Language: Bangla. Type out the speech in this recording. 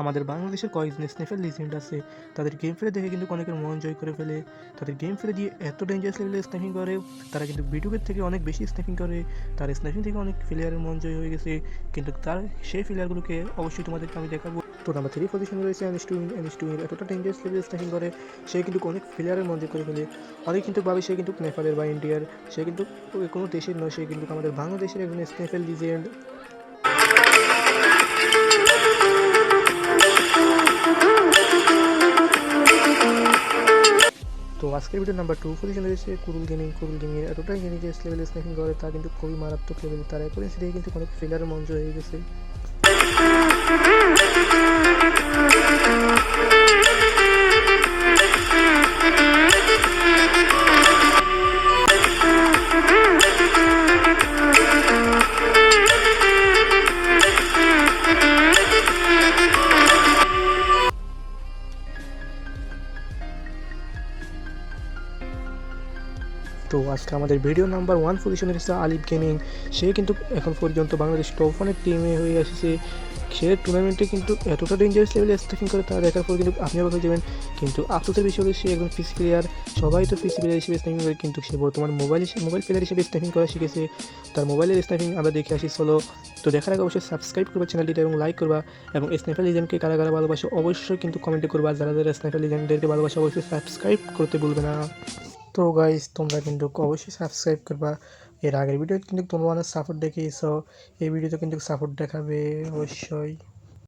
আমাদের বাংলাদেশের কয়েকজন স্নাইপার লিজেন্ড আছে, তাদের গেম প্লে দেখে কিন্তু অনেকের মন জয় করে ফেলে। তাদের গেম প্লে দিয়ে এত ডেঞ্জারাস লেভেলে স্নাইপিং করে, তারা কিন্তু ভিডিওর থেকে অনেক বেশি স্নাইপিং করে। তার স্নাইপিং থেকে অনেক প্লেয়ারের মন জয় হয়ে গেছে, কিন্তু তার সেই প্লেয়ারগুলোকে অবশ্যই তোমাদেরকে আমি দেখাবো। তো নাম্বার 3 পজিশনে রয়েছে এমএস টুইন এতটা ডেঞ্জারাস লেভেলে স্নাইপিং করে, সে কিন্তু অনেক প্লেয়ারের মন জয় করে ফেলে। অনেক কিন্তু ভাবে সে কিন্তু নেপালের বা ইন্ডিয়ার, সে কিন্তু কোনো দেশের নয়, সে কিন্তু আমাদের বাংলাদেশের একজন স্নাইপার লিজেন্ড। তো আজকের ভিডিও নাম্বার 2 পজিশনে রয়েছে কুরুল গেমিং এতটাই ডেঞ্জারাস লেভেলে স্নাইপিং করে, তা কিন্তু খুবই মারাত্মক লেভেল। তার অ্যাকুরেসি দিয়ে কিন্তু অনেক প্লেয়ারের মন জয় হয়ে গেছে। তো আজকে আমাদের ভিডিও নাম্বার 1 পজিশনে রয়েছে আলিফ গেমিং। সে কিন্তু এখন পর্যন্ত বাংলাদেশ টপ 1 টিমে হয়ে এসেছে। সে টুর্নামেন্টে কিন্তু এতটা ডেঞ্জারাস লেভেলে স্নাইপিং করে, তা দেখার পর কিন্তু আপনি অবাক হয়ে যাবেন। কিন্তু আফসোসের বিষয় হলো সে একজন পিসি প্লেয়ার। সবাই তো পিসি প্লেয়ার হিসেবে স্নাইপিং করে, কিন্তু সে বর্তমান মোবাইল প্লেয়ার হিসেবে স্নাইপিং করা শিখেছে। তার মোবাইলের স্নাইপিং আমরা দেখে আসি। চলো, তো দেখার আগে অবশ্যই সাবস্ক্রাইব করবা চ্যানেলটিতে এবং লাইক করবা, এবং স্নাইপার লিজেন্ডকে কারা কারা ভালোবাসে অবশ্যই কিন্তু কমেন্টে করবা। যারা যারা স্নাইপার লিজেন্ডদেরকে ভালোবাসে অবশ্যই সাবস্ক্রাইব করতে ভুলবে না। তো গাইস, তোমরা কিন্তু অবশ্যই সাবস্ক্রাইব করবা। এর আগের ভিডিও কিন্তু তোমরা অনেক সাপোর্ট দেখিয়েছো, এই ভিডিওতে কিন্তু সাপোর্ট দেখাবে অবশ্যই।